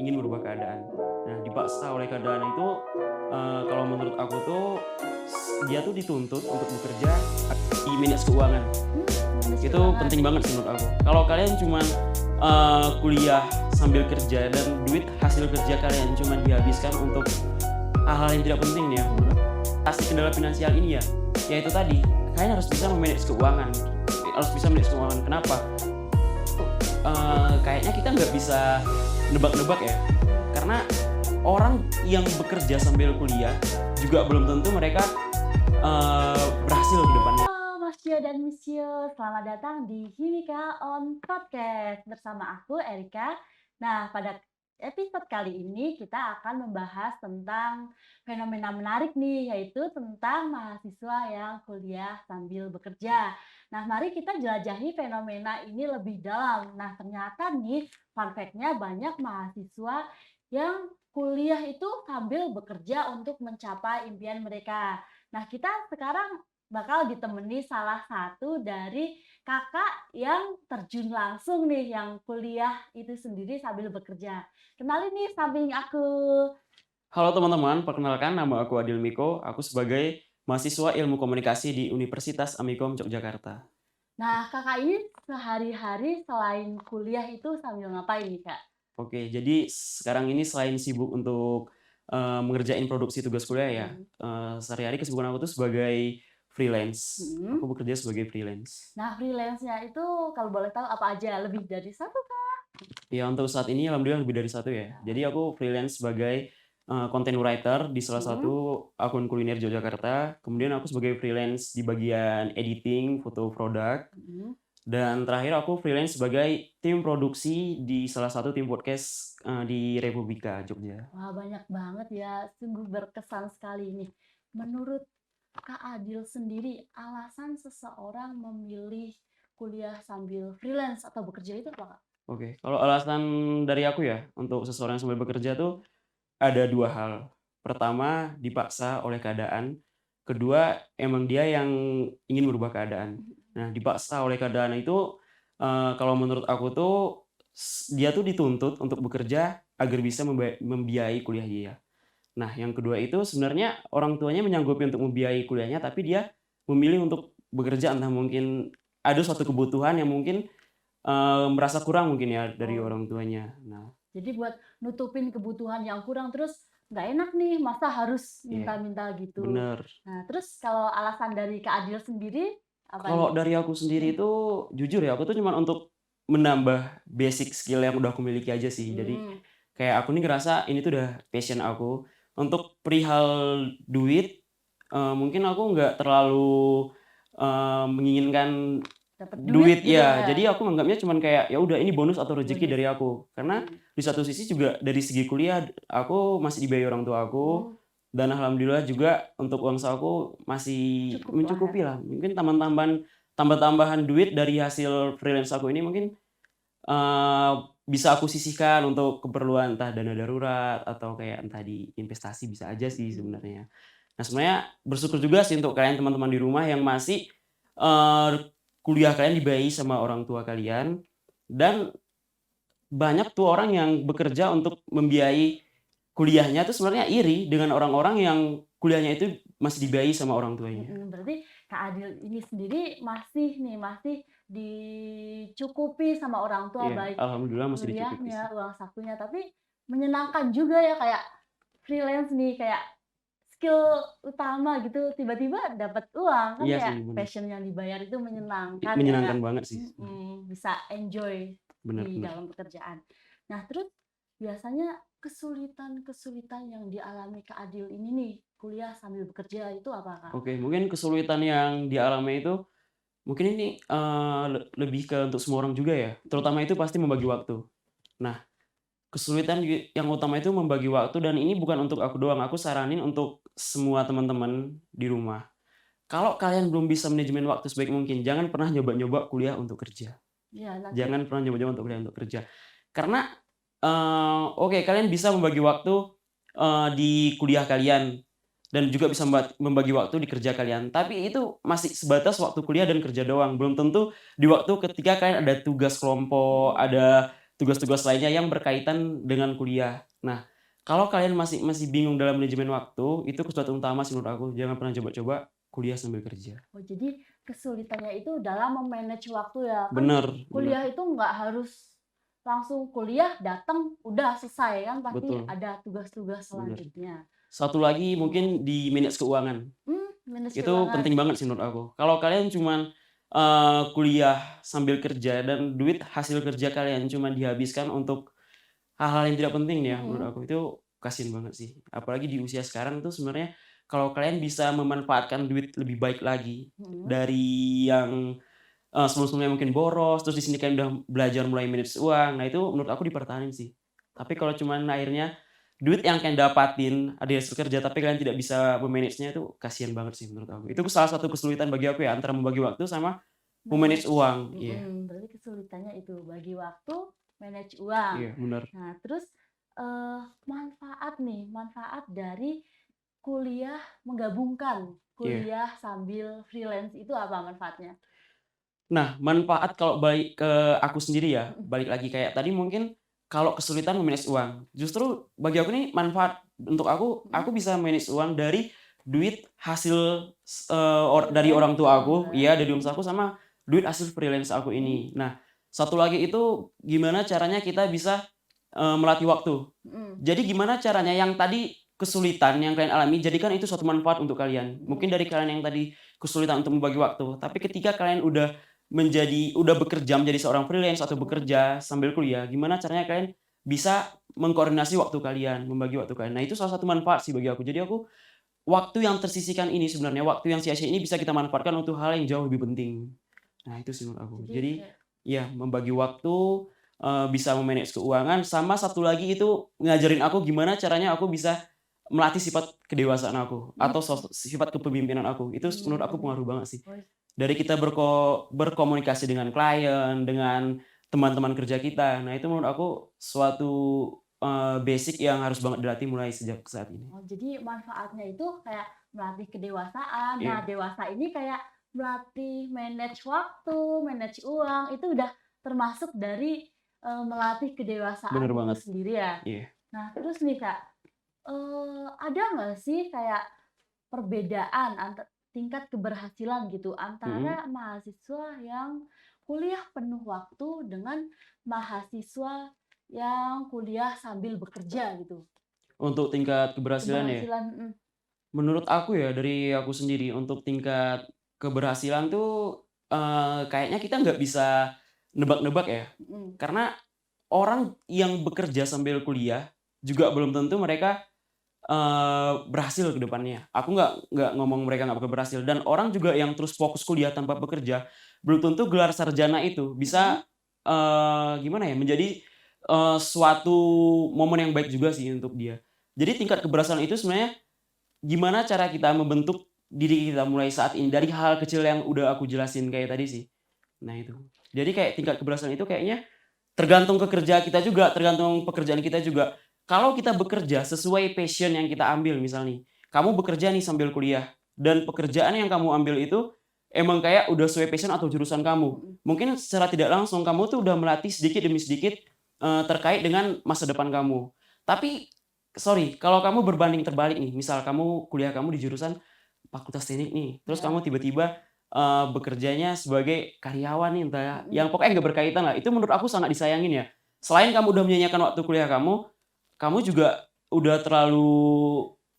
ingin merubah keadaan. Nah, dipaksa oleh keadaan itu, kalau menurut aku tuh, dia tuh dituntut untuk bekerja di manage keuangan. Manage Itu keuangan. penting banget sih menurut aku. Kalau kalian cuman, kuliah sambil kerja dan duit hasil kerja kalian cuma dihabiskan untuk hal-hal yang tidak penting nih ya, pasti kendala finansial ini ya itu tadi, kalian harus bisa me-manage keuangan, harus bisa manage keuangan. Kenapa? Kayaknya kita nggak bisa nebak-nebak ya, karena orang yang bekerja sambil kuliah juga belum tentu mereka, berhasil ke depannya. Halo Mas Cio dan Miss Cio, selamat datang di Himika on Podcast bersama aku Erika. Nah, pada episode kali ini kita akan membahas tentang fenomena menarik nih, yaitu tentang mahasiswa yang kuliah sambil bekerja. Nah, mari kita jelajahi fenomena ini lebih dalam. Nah, ternyata nih, fun fact-nya banyak mahasiswa yang kuliah itu sambil bekerja untuk mencapai impian mereka. Nah, kita sekarang bakal ditemani salah satu dari kakak yang terjun langsung nih, yang kuliah itu sendiri sambil bekerja. Kenalin nih samping aku. Halo teman-teman, perkenalkan nama aku Adil Miko, aku sebagai mahasiswa Ilmu Komunikasi di Universitas Amikom Yogyakarta. Nah, kakak ini sehari-hari selain kuliah itu sambil ngapain nih, Kak? Oke, jadi sekarang ini selain sibuk untuk, mengerjain produksi tugas kuliah ya, Mhm. sehari-hari kesibukan aku tuh sebagai freelance. Mhm. Aku bekerja sebagai freelance. Nah, freelance-nya itu kalau boleh tahu apa aja? Lebih dari satu, Kak? Ya untuk saat ini alhamdulillah lebih dari satu ya. Jadi aku freelance sebagai, content writer di salah satu Mhm. akun kuliner Yogyakarta, kemudian aku sebagai freelance di bagian editing, foto produk, Mhm. dan terakhir aku freelance sebagai tim produksi di salah satu tim podcast, di Republika, Jogja. Wah, banyak banget ya. Sungguh berkesan sekali nih. Menurut Kak Adil sendiri, alasan seseorang memilih kuliah sambil freelance atau bekerja itu apa, Kak? Oke, kalau alasan dari aku ya, untuk seseorang yang sambil bekerja tuh ada 2 hal. Pertama, dipaksa oleh keadaan, kedua, emang dia yang ingin merubah keadaan. Nah, dipaksa oleh keadaan itu, kalau menurut aku tuh, dia tuh dituntut untuk bekerja agar bisa membiayai kuliah dia. Nah, yang kedua itu sebenarnya orang tuanya menyanggupi untuk membiayai kuliahnya, tapi dia memilih untuk bekerja, entah mungkin ada suatu kebutuhan yang mungkin, merasa kurang mungkin ya dari Oh, orang tuanya. Nah, jadi buat nutupin kebutuhan yang kurang, terus nggak enak nih, masa harus iya, minta-minta gitu. bener. Nah, terus kalau alasan dari Kak Adil sendiri apa nih? Kalau dari aku sendiri Mhm. itu, jujur ya, aku tuh cuman untuk menambah basic skill yang udah aku miliki aja sih. Jadi, Mhm. kayak aku nih ngerasa ini tuh udah passion aku. Untuk perihal duit, mungkin aku nggak terlalu, menginginkan Dapat duit duit gitu ya. ya? Jadi aku menganggapnya cuman kayak, ya udah ini bonus atau rezeki Bonus. dari aku. Karena Mhm. di satu sisi juga dari segi kuliah, aku masih dibiayai orang tua aku, Mhm. dan alhamdulillah juga untuk uang saku masih Cukup lah ya. mencukupi lah. Mungkin tambah-tambahan duit dari hasil freelance aku ini mungkin, eee, bisa aku sisihkan untuk keperluan entah dana darurat atau kayak entah di investasi bisa aja sih Mhm. sebenarnya. Nah sebenarnya bersyukur juga sih untuk kalian teman-teman di rumah yang masih, eee, kuliah kalian dibiayai sama orang tua kalian, dan banyak tuh orang yang bekerja untuk membiayai kuliahnya tuh sebenarnya iri dengan orang-orang yang kuliahnya itu masih dibiayai sama orang tuanya. Mhm, berarti Kak Adil ini sendiri masih dicukupi sama orang tua, Iya, baik alhamdulillah masih dicukupi sih. kuliahnya, uang sakunya, tapi menyenangkan juga ya kayak freelance nih, kayak skill utama gitu, tiba-tiba dapat uang, kan Iya sih, kayak bener. passion yang dibayar itu menyenangkan ya, Kak. Menyenangkan banget sih. Bisa enjoy Bener di bener. dalam pekerjaan. Nah, terus biasanya kesulitan-kesulitan yang dialami Kak Adil ini nih, kuliah sambil bekerja itu apa, Kak? Oke, mungkin kesulitan yang dialami itu, mungkin ini, lebih ke untuk semua orang juga ya, Mhm. terutama itu pasti membagi waktu. Nah, kesulitan yang utama itu membagi waktu, dan ini bukan untuk aku doang, aku saranin untuk semua teman-teman di rumah. Kalau kalian belum bisa manajemen waktu sebaik mungkin, jangan pernah nyoba-nyoba kuliah untuk kerja. Iya, nanti Jangan pernah nyoba-nyoba untuk kuliah untuk kerja. Karena, oke kalian bisa membagi waktu, di kuliah kalian, dan juga bisa membagi waktu di kerja kalian. Tapi itu masih sebatas waktu kuliah dan kerja doang, belum tentu di waktu ketika kalian ada tugas kelompok, mhm, ada tugas-tugas lainnya yang berkaitan dengan kuliah. Nah, kalau kalian masih masih bingung dalam manajemen waktu, itu kesulitan utama sih menurut aku, jangan pernah coba-coba kuliah sambil kerja. Oh, jadi kesulitannya itu dalam memanage waktu ya? Kan Bener bener, kuliah itu nggak harus langsung kuliah, datang, udah selesai kan pasti betul, ada tugas-tugas bener. selanjutnya. Satu lagi Oh, mungkin di manage keuangan. manage Itu keuangan. penting banget sih menurut aku. Kalau kalian cuman, kuliah sambil kerja dan duit hasil kerja kalian cuma dihabiskan untuk hal-hal yang tidak penting ya menurut Mhm, aku, itu kasihan banget sih. Apalagi di usia sekarang tuh sebenarnya kalau kalian bisa memanfaatkan duit lebih baik lagi mhm. dari yang, sebelum-sebelumnya mungkin boros, terus di sini kalian udah belajar mulai manage uang, nah itu menurut aku dipertahanin sih. Tapi kalau cuman akhirnya duit yang kalian dapatin dari hasil kerja, tapi kalian tidak bisa me-manage-nya, itu kasihan banget sih menurut aku. Itu salah satu kesulitan bagi aku ya, antara membagi waktu sama me-manage Manage, uang. Iya berarti kesulitannya itu bagi waktu, manage uang. iya bener. Nah, terus, manfaat dari kuliah menggabungkan Iya. kuliah sambil freelance itu apa manfaatnya? Nah, manfaat kalau balik ke aku sendiri ya, Mhm, balik lagi kayak tadi mungkin kalau kesulitan me-manage uang, justru bagi aku nih manfaat untuk aku mhm. bisa manage uang dari duit hasil dari Freelance, orang tua aku, iya freelance, dari omset aku sama duit hasil freelance aku mhm, ini. Nah, satu lagi itu gimana caranya kita bisa, melatih waktu. mhm, Jadi gimana caranya yang tadi kesulitan yang kalian alami, jadikan itu suatu manfaat untuk kalian. mhm, Mungkin dari kalian yang tadi kesulitan untuk membagi waktu, tapi ketika kalian udah bekerja menjadi seorang freelance atau mhm. bekerja sambil kuliah, gimana caranya kalian bisa mengkoordinasi waktu kalian, membagi waktu kalian. Nah, itu salah satu manfaat sih bagi aku. Jadi aku, waktu yang tersisihkan ini sebenarnya, waktu yang sia-sia ini bisa kita manfaatkan untuk hal yang jauh lebih penting. Nah, itu sih menurut aku. Jadi Jadi, kayak ya membagi waktu, bisa me-manage keuangan, sama satu lagi itu ngajarin aku gimana caranya aku bisa melatih sifat kedewasaan aku, atau mmm, sifat kepemimpinan aku. Itu menurut aku mmm, pengaruh banget sih. wes Dari kita berkomunikasi dengan klien, dengan teman-teman kerja kita. Nah, itu menurut aku suatu, basic yang harus banget dilatih mulai sejak saat ini. oh, jadi manfaatnya itu kayak melatih kedewasaan. Nah, Iya, dewasa ini kayak melatih manage waktu, manage uang, itu udah termasuk dari, melatih kedewasaan bener itu banget. sendiri ya. Iya, Nah, terus nih, Kak, ada nggak sih kayak perbedaan tingkat keberhasilan gitu mhm. antara mahasiswa yang kuliah penuh waktu dengan mahasiswa yang kuliah sambil bekerja gitu? Untuk tingkat keberhasilan ya, Keberhasilan menurut aku ya, dari aku sendiri, untuk tingkat keberhasilan tuh, kayaknya kita nggak bisa nebak-nebak ya. mhm, Karena orang yang bekerja sambil kuliah juga belum tentu mereka berhasil ke depannya. Aku nggak ngomong mereka nggak bakal berhasil, dan orang juga yang terus fokus kuliah tanpa bekerja, belum tentu gelar sarjana itu mhm, bisa, gimana ya, menjadi, suatu momen yang baik juga sih untuk dia. Jadi tingkat keberhasilan itu sebenarnya gimana cara kita membentuk diri kita mulai saat ini dari hal kecil yang udah aku jelasin kayak tadi sih. Nah itu. Jadi kayak tingkat keberhasilan itu kayaknya tergantung ke kerja kita juga, tergantung pekerjaan kita juga. Kalau kita bekerja sesuai passion yang kita ambil, misal nih, kamu bekerja nih sambil kuliah, dan pekerjaan yang kamu ambil itu emang kayak udah sesuai passion atau jurusan kamu. mhm. Mungkin secara tidak langsung kamu tuh udah melatih sedikit demi sedikit, terkait dengan masa depan kamu. Tapi, sorry, kalau kamu berbanding terbalik nih, misal kuliah kamu di jurusan fakultas teknik nih, terus kamu Iya, tiba-tiba, bekerjanya sebagai karyawan nih, entah mhm. yang pokoknya nggak berkaitan lah, itu menurut aku sangat disayangin ya. Selain kamu udah menyanyiakan waktu kuliah kamu, kamu juga udah terlalu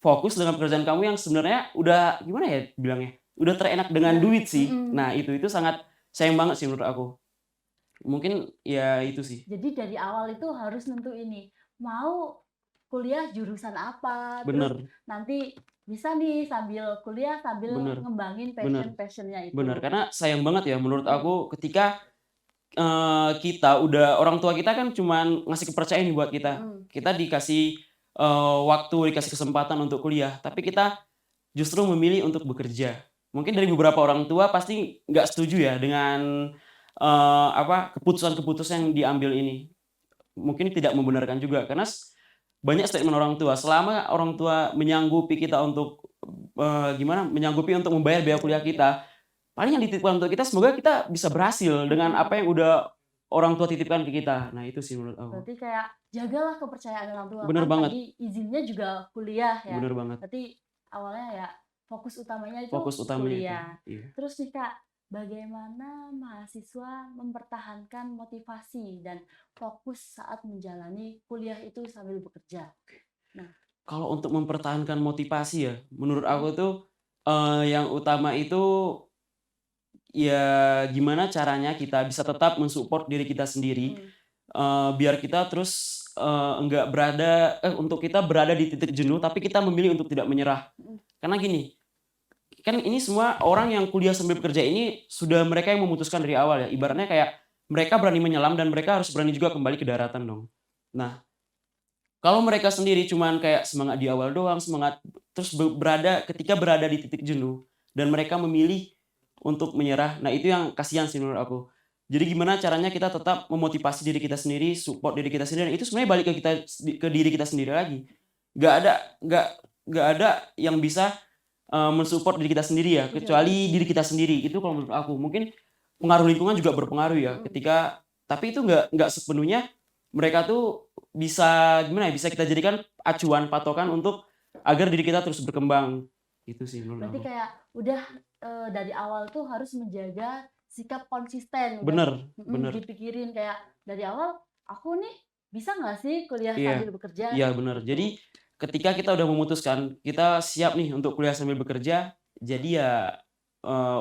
fokus dengan pekerjaan kamu yang sebenarnya udah gimana ya bilangnya, udah terenak dengan Udah duit sih. mhm. Nah itu sangat sayang banget sih menurut aku. Mungkin ya itu sih. Jadi dari awal itu harus nentuin nih, mau kuliah jurusan apa, terus Bener nanti bisa nih sambil kuliah, sambil bener ngembangin bener passion-nya bener, itu. karena sayang banget ya menurut Mhm, aku ketika kita udah orang tua kita kan cuman ngasih kepercayaan nih buat kita. mhm, Kita dikasih, waktu, dikasih kesempatan untuk kuliah, tapi kita justru memilih untuk bekerja. Mungkin dari beberapa orang tua pasti nggak setuju ya dengan, keputusan-keputusan yang diambil ini. Mungkin tidak membenarkan juga, karena banyak statement orang tua, selama orang tua menyanggupi kita untuk, menyanggupi untuk membayar biaya kuliah kita, paling yang dititipkan untuk kita semoga kita bisa berhasil dengan mhm. apa yang udah orang tua titipkan ke kita. Nah itu sih menurut aku. Berarti kayak jagalah kepercayaan orang tua. Bener Kan banget tadi izinnya juga kuliah ya. bener banget. Berarti awalnya ya fokus utamanya itu Fokus utamanya itu, kuliah. iya. Terus nih Kak, bagaimana mahasiswa mempertahankan motivasi dan fokus saat menjalani kuliah itu sambil bekerja? Nah, Kalau untuk mempertahankan motivasi ya, menurut mhm, aku tuh, yang utama itu ya gimana caranya kita bisa tetap men-support diri kita sendiri, mhm, biar kita terus, untuk kita berada di titik jenuh, tapi kita memilih untuk tidak menyerah. mhm, Karena gini, kan ini semua orang yang kuliah sambil bekerja ini sudah mereka yang memutuskan dari awal ya, mhm, ibaratnya kayak mereka berani menyelam dan mereka harus berani juga kembali ke daratan dong. Nah, kalau mereka sendiri cuman kayak semangat di awal doang, semangat terus ketika berada di titik jenuh dan mereka memilih untuk menyerah, nah itu yang kasihan sih menurut aku. Jadi gimana caranya kita tetap memotivasi diri kita sendiri, support diri kita sendiri, dan itu sebenarnya balik ke kita ke diri kita sendiri lagi. Nggak ada nggak nggak ada yang bisa, men-support diri kita sendiri ya, iya kecuali betul, diri kita sendiri, itu kalau menurut aku. Mungkin pengaruh lingkungan juga berpengaruh ya, mhm, tapi itu nggak sepenuhnya mereka tuh bisa gimana ya, bisa kita jadikan acuan, patokan untuk agar diri kita terus berkembang, itu sih menurut berarti aku. kayak udah, dari awal tuh harus menjaga sikap konsisten, udah Bener bener, dipikirin kayak dari awal, "Aku nih bisa nggak sih kuliah iya sambil bekerja?" iya bener. Jadi, Gitu. ketika kita udah memutuskan, kita siap nih untuk kuliah sambil bekerja, jadi ya,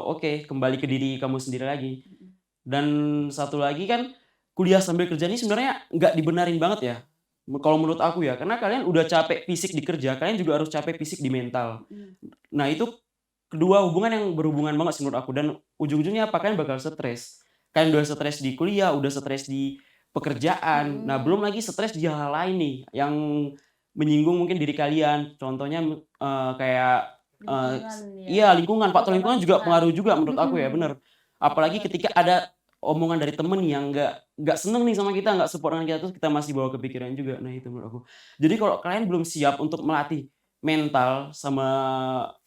oke, kembali ke diri kamu sendiri lagi. Mhm, Dan satu lagi kan, kuliah sambil kerja ini sebenarnya nggak dibenarin banget ya, kalau menurut aku ya, karena kalian udah capek fisik di kerja, kalian juga harus capek fisik di mental. mhm, Nah itu kedua hubungan yang berhubungan banget sih menurut aku, dan ujung-ujungnya apa, kalian bakal stres. Kalian udah stres di kuliah, udah stres di pekerjaan, nah mhm, belum lagi stres di hal-hal lain nih, yang menyinggung mungkin diri kalian. Contohnya, kayak, lingkungan ya, iya lingkungan, faktor terutama lingkungan juga lingkungan. pengaruh juga menurut aku ya, Mhm, bener. betul Apalagi banget. ketika ada omongan dari temen yang nggak seneng nih sama kita, nggak support dengan kita, terus kita masih bawa kepikiran juga. Nah itu menurut aku. Jadi kalau kalian belum siap untuk melatih mental sama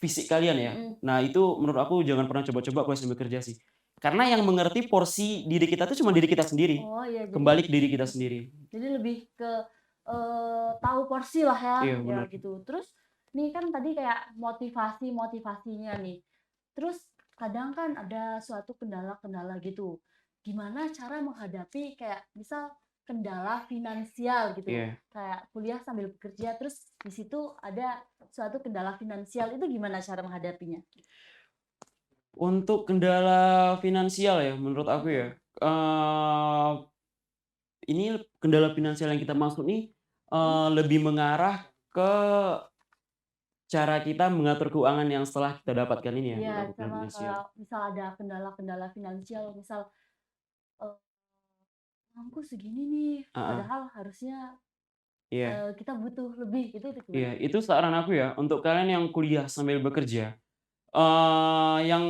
fisik kalian ya, Mhm. nah itu menurut aku jangan pernah coba-coba kuliah sambil kerja sih. Karena yang mengerti porsi diri kita tuh cuma diri kita sendiri. Oh iya jadi Kembali ke diri kita mhm, sendiri. jadi lebih ke, tahu porsi lah ya, Iya ya bener. gitu. Terus nih kan tadi kayak motivasinya nih, terus kadang kan ada suatu kendala-kendala gitu. Gimana cara menghadapi kayak misal kendala finansial gitu, Iya. kayak kuliah sambil bekerja terus di situ ada suatu kendala finansial, itu gimana cara menghadapinya? Untuk kendala finansial ya menurut aku ya, Mhm, eee, ini kendala finansial yang kita maksud nih, mhm. lebih mengarah ke cara kita mengatur keuangan yang setelah kita dapatkan ini ya Iya, menurut aku kendala sama finansial. kalau misal ada kendala-kendala finansial, misal, eee uangku segini nih, Heeh, padahal harusnya, iya kita butuh lebih, itu gimana? iya, itu saran aku ya untuk kalian yang kuliah sambil bekerja, yang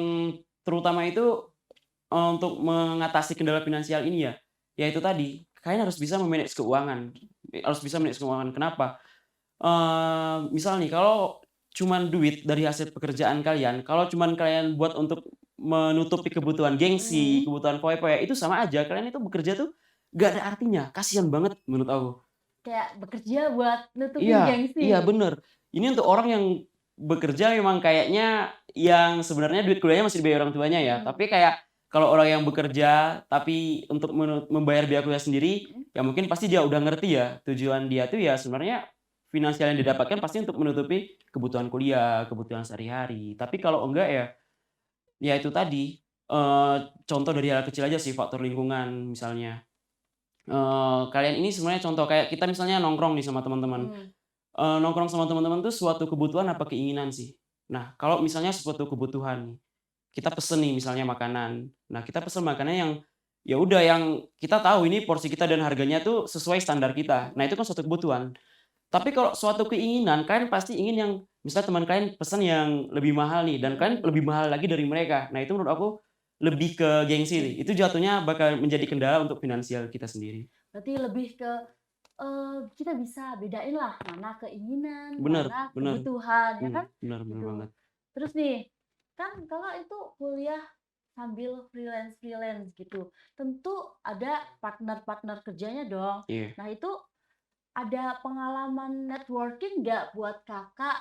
terutama itu, untuk mengatasi kendala finansial ini ya, ya itu tadi, kalian harus bisa me-manage keuangan, harus bisa manage keuangan. Kenapa? Misal nih, kalau cuman duit dari hasil pekerjaan kalian, kalau cuman kalian buat untuk menutupi kebutuhan gengsi, Mhm, kebutuhan foya-foya, itu sama aja, kalian itu bekerja tuh nggak ada artinya, kasihan banget menurut aku. kayak bekerja buat nutupin Iya gengsi. iya bener. Ini untuk orang yang bekerja memang kayaknya yang sebenarnya duit kuliahnya masih dibayar orang tuanya ya, Mhm, tapi kayak kalau orang yang bekerja, tapi untuk membayar biaya kuliah sendiri, mhm, ya mungkin pasti dia udah ngerti ya, tujuan dia tuh ya sebenarnya finansial yang didapatkan pasti untuk menutupi kebutuhan kuliah, kebutuhan sehari-hari. Tapi kalau enggak ya, ya itu tadi, contoh dari hal kecil aja sih, faktor lingkungan misalnya. Kalian ini sebenarnya contoh kayak kita misalnya nongkrong nih sama teman-teman. mhm, Nongkrong sama teman-teman tuh suatu kebutuhan apa keinginan sih? Nah, kalau misalnya suatu kebutuhan nih, kita pesen nih misalnya makanan. Nah, kita pesen makanan yang, ya udah yang kita tahu ini porsi kita dan harganya tuh sesuai standar kita. Nah, mhm, itu kan suatu kebutuhan. Tapi kalau suatu keinginan, kalian pasti ingin yang misalnya teman kalian pesen yang lebih mahal nih dan kalian mhm. lebih mahal lagi dari mereka. Nah, itu menurut aku lebih ke gengsi nih. Itu jatuhnya bakal menjadi kendala untuk finansial kita sendiri. Berarti lebih ke, kita bisa bedain lah mana keinginan, Bener mana bener, kebutuhan, ya kan? bener bener Gitu. banget. Terus nih, kan Kakak itu kuliah sambil freelance gitu. Tentu ada partner-partner kerjanya dong. Iya. Nah, itu ada pengalaman networking nggak buat Kakak,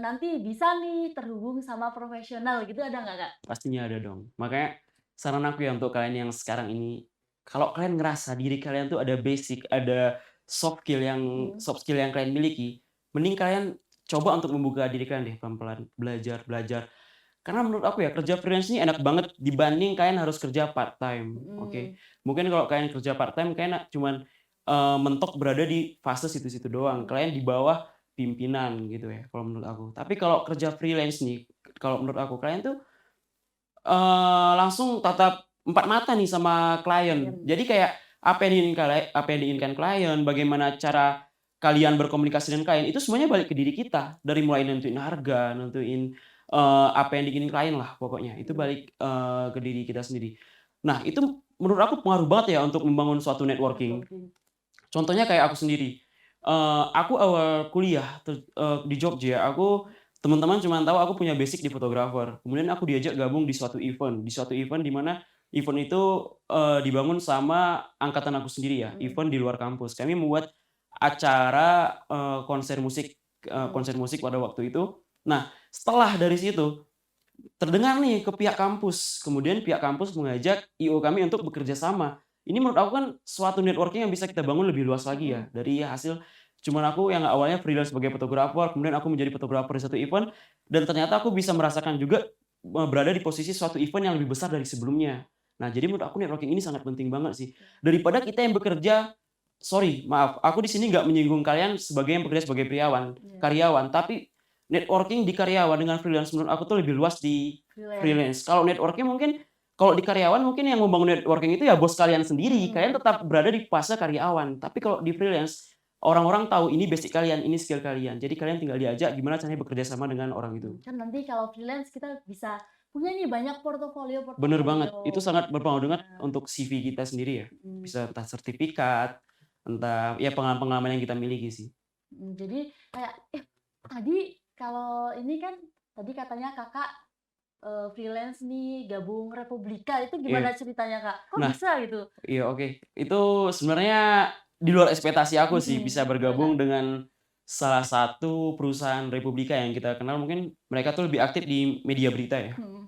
nanti bisa nih terhubung sama profesional gitu, ada nggak, Kak? Pastinya ada dong. Makanya saran aku ya untuk kalian yang sekarang ini, kalau kalian ngerasa diri kalian tuh ada basic, ada Mhm. soft skill yang kalian miliki, mending kalian coba untuk membuka diri kalian deh pelan-pelan, belajar belajar. Karena menurut aku ya kerja freelance ini enak banget dibanding kalian harus kerja part-time, oke. Mhm. Mungkin kalau kalian kerja part-time kalian cuman, mentok berada di fase situ-situ doang, Mhm. kalian di bawah pimpinan gitu ya kalau menurut aku. Tapi kalau kerja freelance nih, kalau menurut aku kalian tuh langsung tatap empat mata nih sama klien. Klien. Jadi kayak apa yang diinginkan klien, bagaimana cara kalian berkomunikasi dengan klien, itu semuanya balik ke diri kita. Dari mulai nentuin harga, nentuin, apa yang diinginin klien lah pokoknya. Itu Mhm. balik, ke diri kita sendiri. Nah, itu menurut aku pengaruh banget ya untuk membangun suatu networking. Networking. Contohnya kayak aku sendiri, aku awal kuliah di Jogja, teman-teman cuman tahu aku punya basic di fotografer. Kemudian aku diajak gabung di suatu event di mana event itu, dibangun sama angkatan aku sendiri ya, Mhm. event di luar kampus. Kami membuat acara, Mhm. konser musik pada waktu itu. Nah, setelah dari situ terdengar nih ke pihak kampus, kemudian pihak kampus mengajak IO kami untuk bekerja sama. Ini menurut aku kan suatu networking yang bisa kita bangun lebih luas lagi ya, Mhm. dari hasil cuman aku yang awalnya freelance sebagai fotografer, kemudian aku menjadi fotografer di satu event, dan ternyata aku bisa merasakan juga, berada di posisi suatu event yang lebih besar dari sebelumnya. Nah, jadi menurut aku networking ini sangat penting banget sih. Daripada kita yang bekerja sorry, maaf, aku di sini nggak menyinggung kalian sebagai yang bekerja sebagai Iya. karyawan, tapi networking di karyawan dengan freelance menurut aku tuh lebih luas di Freelance. freelance. Kalau di karyawan mungkin yang membangun networking itu ya bos kalian sendiri, kalian Mhm. tetap berada di fase karyawan. Tapi kalau di freelance, orang-orang tahu ini basic kalian, ini skill kalian. Jadi kalian tinggal diajak gimana caranya bekerja sama dengan orang itu. Kan nanti kalau freelance kita bisa punya nih banyak Bener portofolio. banget, itu sangat berpengaruh banget Nah, untuk CV kita sendiri ya. mhm. Bisa entah sertifikat, entah ya pengalaman-pengalaman yang kita miliki sih. Jadi kayak, tadi kalau ini kan tadi katanya Kakak, freelance nih gabung Republika, itu Iya. gimana ceritanya, Kak? Kok Nah, bisa gitu? iya, oke. Itu sebenarnya di luar ekspektasi aku sih bisa Gimana, Kak? bergabung dengan salah satu perusahaan Republika yang kita kenal, mungkin mereka tuh lebih aktif di media berita ya. Mhm.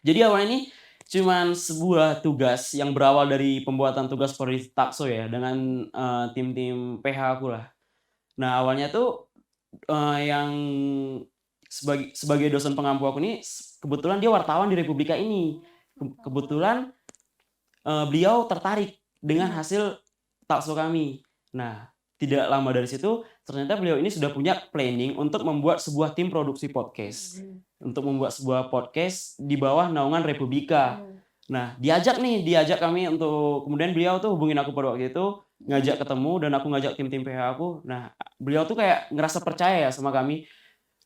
Jadi awalnya ini cuman sebuah tugas yang berawal dari pembuatan tugas Polri Takso ya dengan, tim-tim PH aku lah. Nah awalnya tuh, yang sebagai dosen pengampu aku ini kebetulan dia wartawan di Republika ini. Oh, wartawan. Kebetulan beliau tertarik dengan Mhm. hasil talkshow kami. Nah, tidak lama dari situ, ternyata beliau ini sudah punya planning untuk membuat sebuah tim produksi podcast. Mhm. Untuk membuat sebuah podcast di bawah naungan Republika. Mhm. Nah, diajak kami untuk kemudian beliau tuh hubungin aku pada waktu itu, Mhm. ngajak ketemu dan aku ngajak tim-tim PH aku. Nah, beliau tuh kayak ngerasa percaya ya sama kami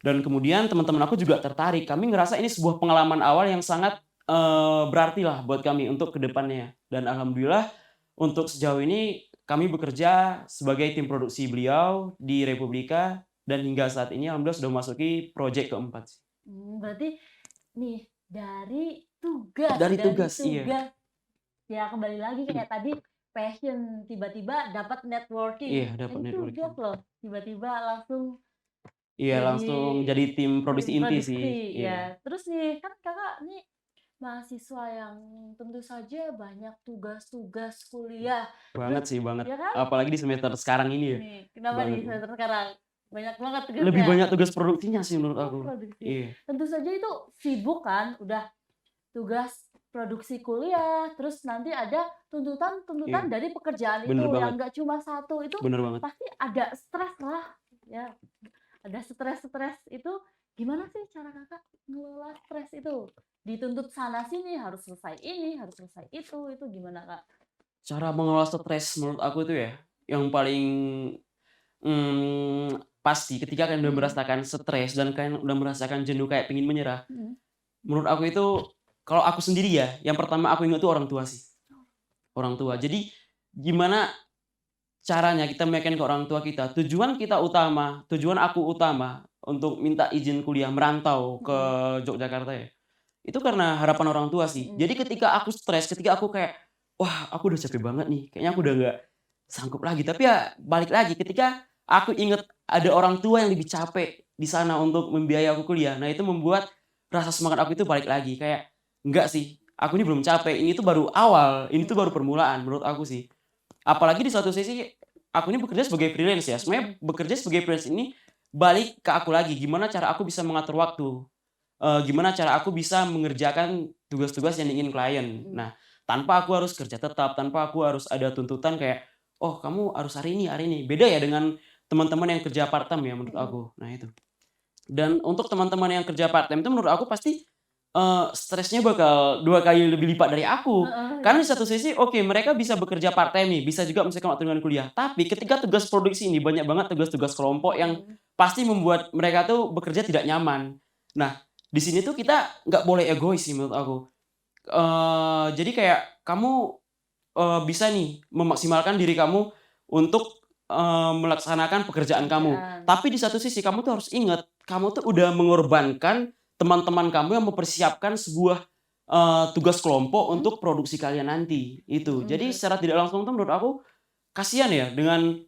dan kemudian teman-teman aku juga tertarik. Kami ngerasa ini sebuah pengalaman awal yang sangat, berarti lah buat kami untuk ke depannya. Dan alhamdulillah untuk sejauh ini kami bekerja sebagai tim produksi beliau di Republika dan hingga saat ini alhamdulillah sudah memasuki project keempat sih. Berarti nih Dari dari tugas, iya. tugas ya kembali lagi Mhm. kayak tadi passion, tiba-tiba dapat Iya, networking, dapat dari tugas networking. loh, tiba-tiba langsung Iya, jadi langsung jadi tim produksi tim inti sih. produksi, Iya, ya. Terus nih, kan Kakak nih mahasiswa yang tentu saja banyak tugas-tugas kuliah, banget terus sih, banget. ya kan? Apalagi di semester sekarang ini ya, Nih, kenapa banget nih banget. semester sekarang? Banyak banget Lebih tugasnya. banyak tugas produksinya sih menurut Oh, aku. produksi. Iya, Tentu saja itu sibuk kan, udah tugas produksi kuliah, terus nanti ada iya, tuntutan-tuntutan dari pekerjaan itu bener banget yang nggak cuma satu, itu bener banget. pasti ada stres lah, ya. Ada stres-stres itu gimana sih cara Kakak ngelola stres itu? Dituntut sana sini, harus selesai ini, harus selesai itu gimana, Kak? Cara mengelola stres menurut aku itu ya, yang paling, pasti ketika kalian udah Mhm. merasakan stres dan kalian udah merasakan jenuh kayak pengen menyerah, Mhm. menurut aku itu kalau aku sendiri ya, yang pertama aku ingat tuh orang tua sih, orang tua. Jadi gimana caranya kita meyakinkan ke orang tua kita, tujuan aku utama untuk minta izin kuliah merantau ke Mhm. Yogyakarta ya, itu karena harapan orang tua sih. Mhm. Jadi ketika aku stres, ketika aku kayak, "Wah, aku udah capek banget nih, kayaknya aku udah nggak sanggup lagi." Tapi ya balik lagi, ketika aku inget ada orang tua yang lebih capek di sana untuk membiayai aku kuliah, nah itu membuat rasa semangat aku itu balik lagi, kayak, "Enggak sih, aku ini belum capek, ini tuh baru awal, ini tuh baru Mhm. permulaan," menurut aku sih. Apalagi di satu sisi, aku ini bekerja sebagai freelance ya, sebenarnya Mhm. bekerja sebagai freelance ini balik ke aku lagi, gimana cara aku bisa mengatur waktu. Gimana cara aku bisa mengerjakan tugas-tugas yang diingin klien. Mhm. Nah, tanpa aku harus kerja tetap, tanpa aku harus ada tuntutan kayak, "Oh, kamu harus hari ini." Beda ya dengan teman-teman yang kerja part-time ya menurut Mhm. aku. Nah itu. Dan untuk teman-teman yang kerja part-time itu menurut aku pasti, stresnya bakal 2 kali lebih lipat dari aku. Heeh, Karena iya. di satu sisi oke, mereka bisa bekerja part-time nih, bisa juga misalkan waktu dengan kuliah. Tapi ketika tugas produksi ini banyak banget tugas-tugas kelompok yang Mhm. pasti membuat mereka tuh bekerja tidak nyaman. Nah, di sini tuh kita nggak boleh egois sih menurut aku. Jadi kayak kamu, bisa nih memaksimalkan diri kamu untuk, melaksanakan pekerjaan kamu. Pekerjaan. Tapi di satu sisi kamu tuh harus ingat, kamu tuh udah mengorbankan teman-teman kamu yang mempersiapkan sebuah, tugas kelompok Mhm. untuk produksi kalian nanti, itu. Mhm, Jadi bener. secara tidak langsung tuh menurut aku, kasihan ya dengan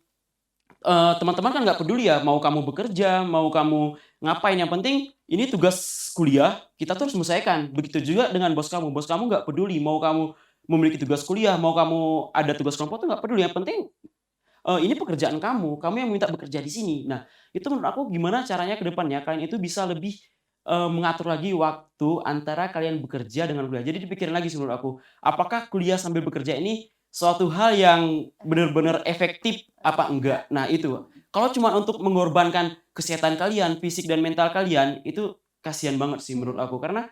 teman-teman kan nggak peduli ya, mau kamu bekerja, mau kamu ngapain, yang penting ini tugas kuliah, kita tuh harus selesaikan. Begitu juga dengan bos kamu nggak peduli mau kamu memiliki tugas kuliah, mau kamu ada tugas kelompok tuh nggak peduli, yang penting, ini pekerjaan kamu yang minta bekerja di sini. Nah, itu menurut aku gimana caranya ke depannya kalian itu bisa lebih, mengatur lagi waktu antara kalian bekerja dengan kuliah. Jadi dipikirin lagi sih menurut aku, apakah kuliah sambil bekerja ini suatu hal yang Efektif benar-benar efektif atau apa enggak. enggak? Nah itu, Mhm. kalau cuma untuk mengorbankan kesehatan kalian, fisik dan mental kalian, itu kasihan banget sih menurut aku. Mhm. Karena,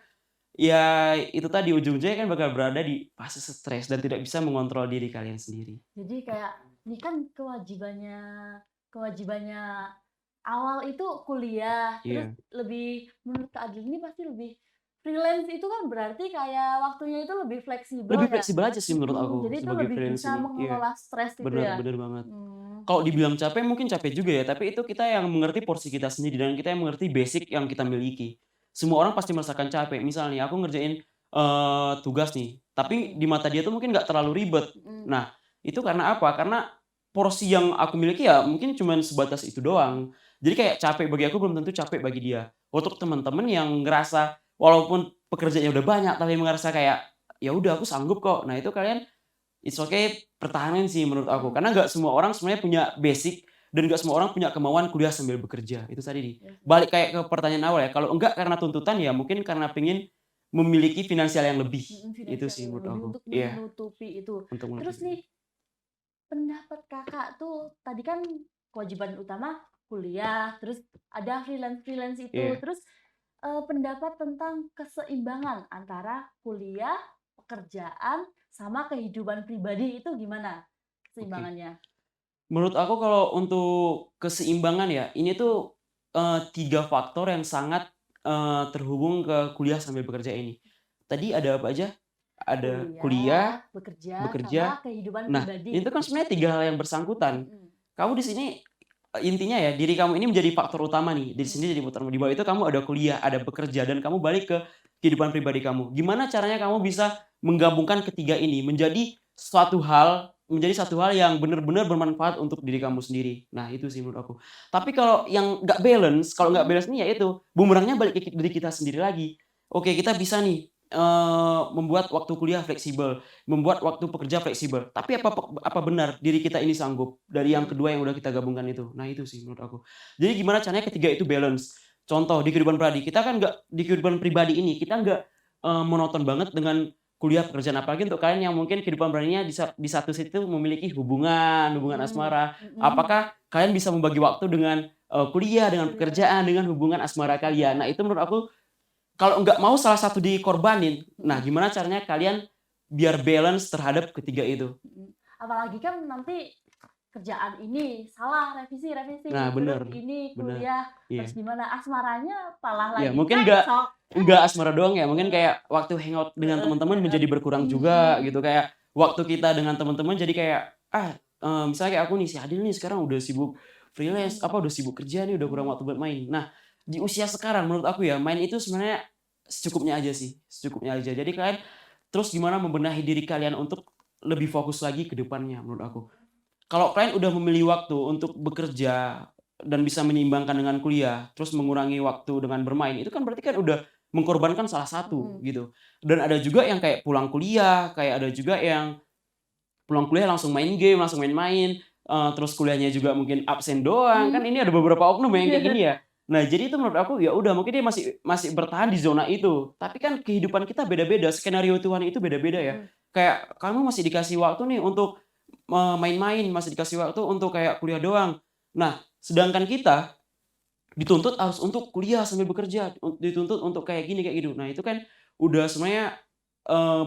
ya itu tadi ujung-ujungnya kan bakal berada di fase stres dan tidak bisa mengontrol diri kalian sendiri. Jadi kayak ini kan kewajibannya kewajibannya awal itu kuliah, terus Iya, lebih menurut Kak Adil ini pasti lebih freelance itu kan berarti kayak waktunya itu lebih fleksibel lebih ya? fleksibel aja sih menurut aku Jadi itu sebagai lebih freelance bisa ini. Iya, mengelola stres gitu bener ya? bener banget. Mmm. Kalau dibilang capek mungkin capek juga ya, tapi itu kita yang mengerti porsi kita sendiri dan kita yang mengerti basic yang kita miliki. Semua orang pasti merasakan capek. Misal nih aku ngerjain, tugas nih, tapi Mhm. di mata dia tuh mungkin nggak terlalu ribet. Mhm. Nah, itu karena apa? Karena porsi yang aku miliki ya mungkin cuman sebatas itu Mhm. doang. Jadi kayak capek bagi aku belum tentu capek bagi dia. Untuk teman-teman yang ngerasa walaupun pekerjaannya udah banyak tapi ngerasa kayak, "Ya udah aku sanggup kok." Nah itu kalian it's okay, pertahanin sih menurut aku. Mhm. Karena nggak semua orang sebenarnya punya basic dan nggak semua orang punya kemauan kuliah sambil bekerja. Itu tadi nih. Iya sih. Balik kayak ke pertanyaan awal ya, kalau enggak karena tuntutan ya mungkin karena pengen memiliki finansial yang lebih. Mhm, Itu finansial sih yang menurut lebih aku. untuk Iya, menutupi itu. untuk Terus menutupi. nih, pendapat Kakak tuh tadi kan kewajiban utama kuliah, terus ada freelance-freelance itu, Iya, terus, pendapat tentang keseimbangan antara kuliah, pekerjaan, sama kehidupan pribadi itu gimana oke. keseimbangannya? Menurut aku kalau untuk keseimbangan ya, ini tuh, 3 faktor yang sangat, terhubung ke kuliah sambil bekerja ini. Tadi ada apa aja? Ada kuliah, Kuliah, bekerja, bekerja. sama kehidupan Nah, itu pribadi. kan sebenarnya 3 hal yang bersangkutan. Mhm. Kamu di sini, intinya ya diri kamu ini menjadi faktor utama nih, di Mhm. sini jadi faktor di bawah itu kamu ada kuliah, ada bekerja, dan kamu balik ke kehidupan pribadi kamu. Gimana caranya kamu bisa menggabungkan ketiga ini menjadi satu hal yang benar-benar bermanfaat untuk diri kamu sendiri. Nah, itu sih menurut aku. Tapi kalau yang kalau nggak Mhm. balance nih ya itu, bumerangnya balik ke diri kita sendiri lagi. Oke, kita bisa nih, membuat waktu kuliah fleksibel, membuat waktu pekerja fleksibel. Tapi apa benar diri kita ini sanggup dari yang Mhm. kedua yang udah kita gabungkan itu? Nah itu sih menurut aku. Jadi gimana caranya ketiga itu balance. Contoh di kehidupan pribadi, kita kan nggak di kehidupan pribadi ini kita nggak, monoton banget dengan kuliah, pekerjaan. Apalagi untuk kalian yang mungkin kehidupan pribadinya di satu situ memiliki hubungan Mhm. asmara. Mhm. Apakah kalian bisa membagi waktu dengan, kuliah, dengan Kuliah. pekerjaan, dengan hubungan asmara kalian? Nah Asmara. itu menurut aku kalau nggak mau salah satu dikorbanin, nah Mhm. gimana caranya kalian biar balance terhadap ketiga itu? Mhm. Apalagi kan nanti kerjaan ini salah revisi Nah revisi, terus bener ini bener, kuliah iya. harus gimana, asmaranya malah Iya lagi mungkin cekcok. nggak asmara doang ya, mungkin Heeh, kayak waktu hangout dengan heeh teman-teman heeh. menjadi berkurang juga Mhm. gitu, kayak waktu kita dengan teman-teman jadi kayak, misalnya kayak aku nih, si Adil nih sekarang udah sibuk freelance, Mhm. udah sibuk kerja nih, udah kurang Mhm. waktu buat main. Nah, di usia sekarang menurut aku ya, main itu sebenarnya secukupnya aja sih, secukupnya aja. Jadi kalian terus gimana membenahi diri kalian untuk lebih fokus lagi ke depannya menurut aku. Kalau kalian udah memilih waktu untuk bekerja dan bisa menyeimbangkan dengan kuliah, terus mengurangi waktu dengan bermain, itu kan berarti kan udah mengorbankan salah satu Mhm. gitu. Dan ada juga yang kayak pulang kuliah, kayak ada juga yang pulang kuliah langsung main game, langsung main-main, terus kuliahnya juga mungkin absen doang, kan Mmm. ini ada beberapa oknum yang kayak gini ya. Nah, jadi itu menurut aku ya udah mungkin dia masih masih bertahan di zona itu, tapi kan kehidupan kita beda-beda, skenario Tuhan itu beda-beda ya. Mhm. Kayak kamu masih dikasih waktu nih untuk, main-main, masih dikasih waktu untuk kayak kuliah doang. Nah, sedangkan kita dituntut harus untuk kuliah sambil bekerja, dituntut untuk kayak gini, kayak gitu. Nah, itu kan udah sebenarnya,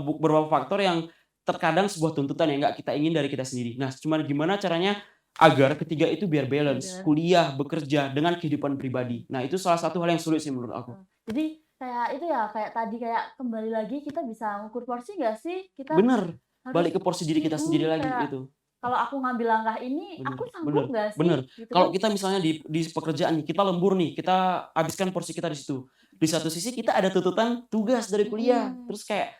beberapa faktor yang terkadang sebuah tuntutan yang nggak kita ingin dari kita sendiri. Nah, cuman gimana caranya agar ketiga itu biar Biar balance, balance. kuliah, bekerja, dengan kehidupan pribadi. Nah, itu salah satu hal yang sulit sih menurut aku. Jadi kayak itu ya, kayak tadi kayak kembali lagi kita bisa ngukur porsi nggak sih? Kita Bener, harus balik ke porsi diri kita sendiri lagi, kayak itu. kalau aku ngambil langkah ini, Bener aku sanggup bener nggak bener. sih? Gitu Kalau kan. kita misalnya di pekerjaan nih, kita lembur nih, kita habiskan porsi kita di situ. Di satu sisi kita ada tuntutan tugas dari kuliah, Mhm. terus kayak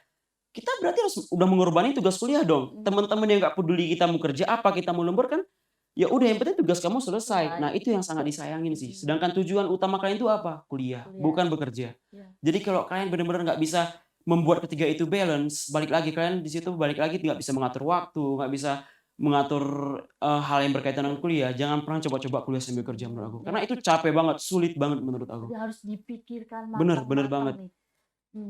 kita berarti harus udah mengorbankan tugas kuliah dong. Mhm. Teman-teman yang nggak peduli kita mau kerja apa, kita mau lembur kan, ya udah yang penting tugas kamu selesai. Selesai. Nah, itu yang sangat disayangin sih. Mhm. Sedangkan tujuan utama kalian itu apa? Kuliah, Kuliah. bukan bekerja. Iya. Jadi kalau kalian benar-benar nggak bisa membuat ketiga itu balance, balik lagi kalian di situ balik lagi nggak bisa mengatur waktu, nggak bisa mengatur, hal yang berkaitan dengan kuliah, jangan pernah coba-coba kuliah sambil kerja menurut aku. Ya, Karena itu capek banget, sulit banget menurut aku. jadi harus dipikirkan Bener bener matang-matang banget. nih.